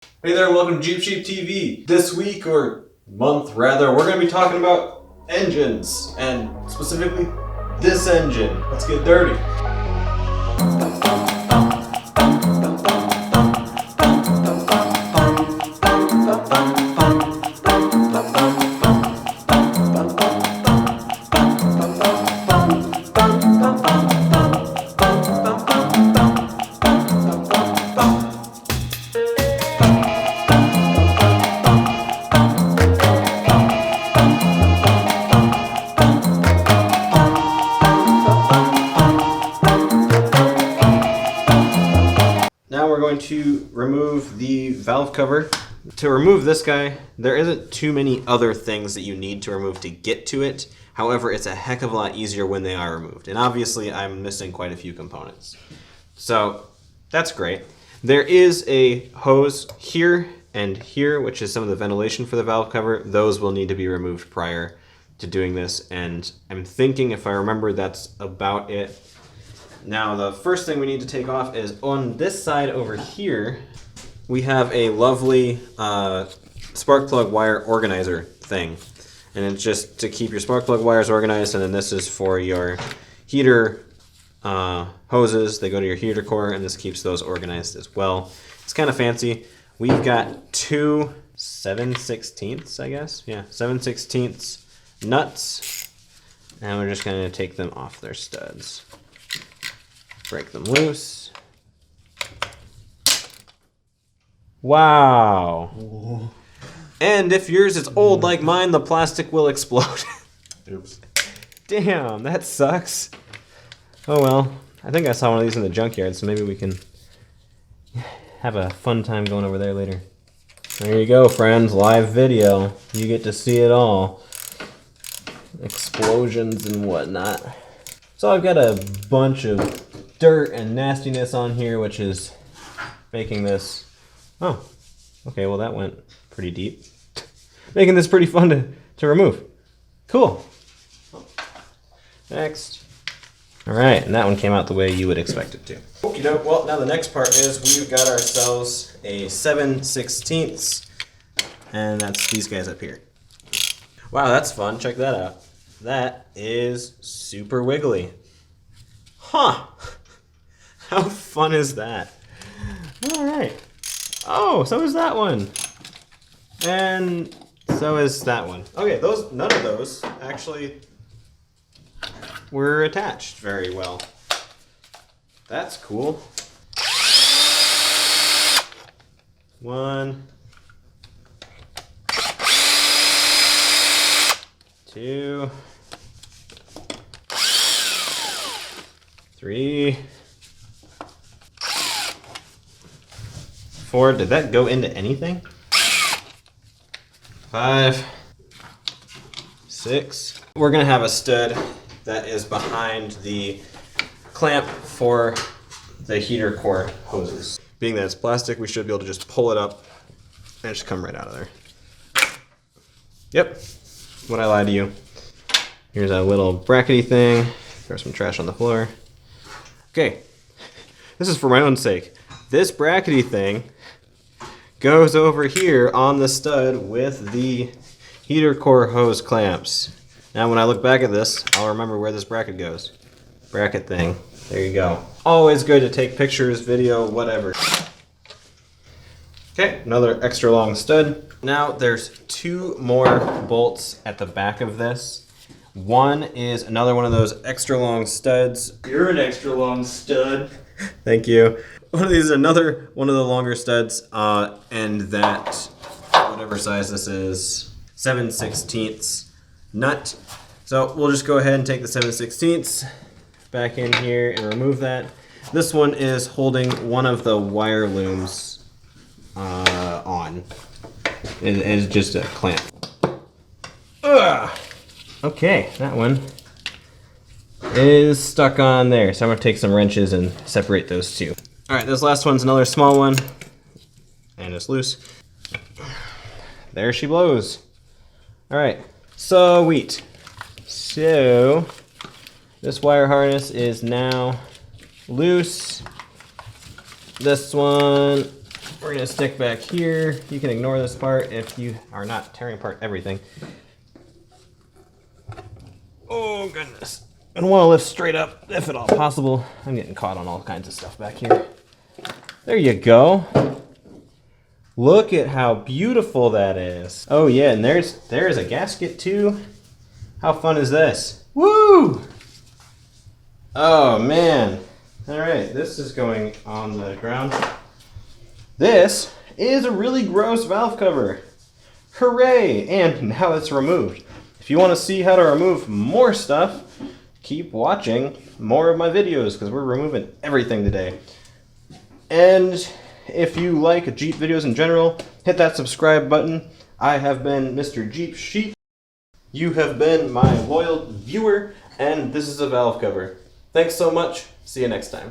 Hey there, welcome to Jeep Sheep TV. This week, or month rather, we're going to be talking about engines, and specifically this engine. Let's get dirty. Now we're going to remove the valve cover. To remove this guy, there isn't too many other things that you need to remove to get to it. However, it's a heck of a lot easier when they are removed. And obviously, I'm missing quite a few components. So that's great. There is a hose here and here, which is some of the ventilation for the valve cover. Those will need to be removed prior to doing this. And I'm thinking, if I remember, that's about it. Now, the first thing we need to take off is on this side over here, we have a lovely spark plug wire organizer thing. And it's just to keep your spark plug wires organized, and then this is for your heater hoses. They go to your heater core, and this keeps those organized as well. It's kind of fancy. We've got two 7/16, I guess. Yeah, 7/16 nuts. And we're just going to take them off their studs. Break them loose. Wow. Ooh. And if yours is old like mine, the plastic will explode. Oops. Damn, that sucks. Oh well. I think I saw one of these in the junkyard, so maybe we can have a fun time going over there later. There you go, friends. Live video. You get to see it all. Explosions and whatnot. So I've got a bunch of dirt and nastiness on here, which is making this... Oh, okay, well that went pretty deep. Making this pretty fun to remove. Cool. Next. All right, and that one came out the way you would expect it to. Okie doke. Well, now the next part is we've got ourselves a 7/16, and that's these guys up here. Wow, that's fun. Check that out. That is super wiggly. Huh. How fun is that? All right. Oh, so is that one. And so is that one. Okay, none of those actually were attached very well. That's cool. 1, 2, 3, 4. Did that go into anything? 5, 6. We're gonna have a stud that is behind the clamp for the heater core hoses. Being that it's plastic, we should be able to just pull it up and it should come right out of there. Yep, would I lie to you? Here's a little brackety thing. Throw some trash on the floor. Okay, this is for my own sake. This brackety thing goes over here on the stud with the heater core hose clamps. Now when I look back at this, I'll remember where this bracket goes. Bracket thing. There you go. Always good to take pictures, video, whatever. Okay, another extra long stud. Now there's 2 more bolts at the back of this. One is another one of those extra long studs. You're an extra long stud. Thank you. One of these is another one of the longer studs, and that, whatever size this is, 7/16 nut. So we'll just go ahead and take the 7/16 back in here and remove that. This one is holding one of the wire looms on. It is just a clamp. Ugh. Okay, that one is stuck on there. So I'm gonna take some wrenches and separate those two. All right, this last one's another small one, and it's loose. There she blows. All right, sweet. So this wire harness is now loose. This one we're gonna stick back here. You can ignore this part if you are not tearing apart everything. Oh goodness. I want to lift straight up if at all possible. I'm getting caught on all kinds of stuff back here. There you go. Look at how beautiful that is. Oh yeah, and there's a gasket too. How fun is this? Woo! Oh man. All right, this is going on the ground. This is a really gross valve cover. Hooray! And now it's removed. If you want to see how to remove more stuff, keep watching more of my videos because we're removing everything today. And if you like Jeep videos in general, hit that subscribe button. I have been Mr. Jeep Sheep. You have been my loyal viewer, and this is a valve cover. Thanks so much. See you next time.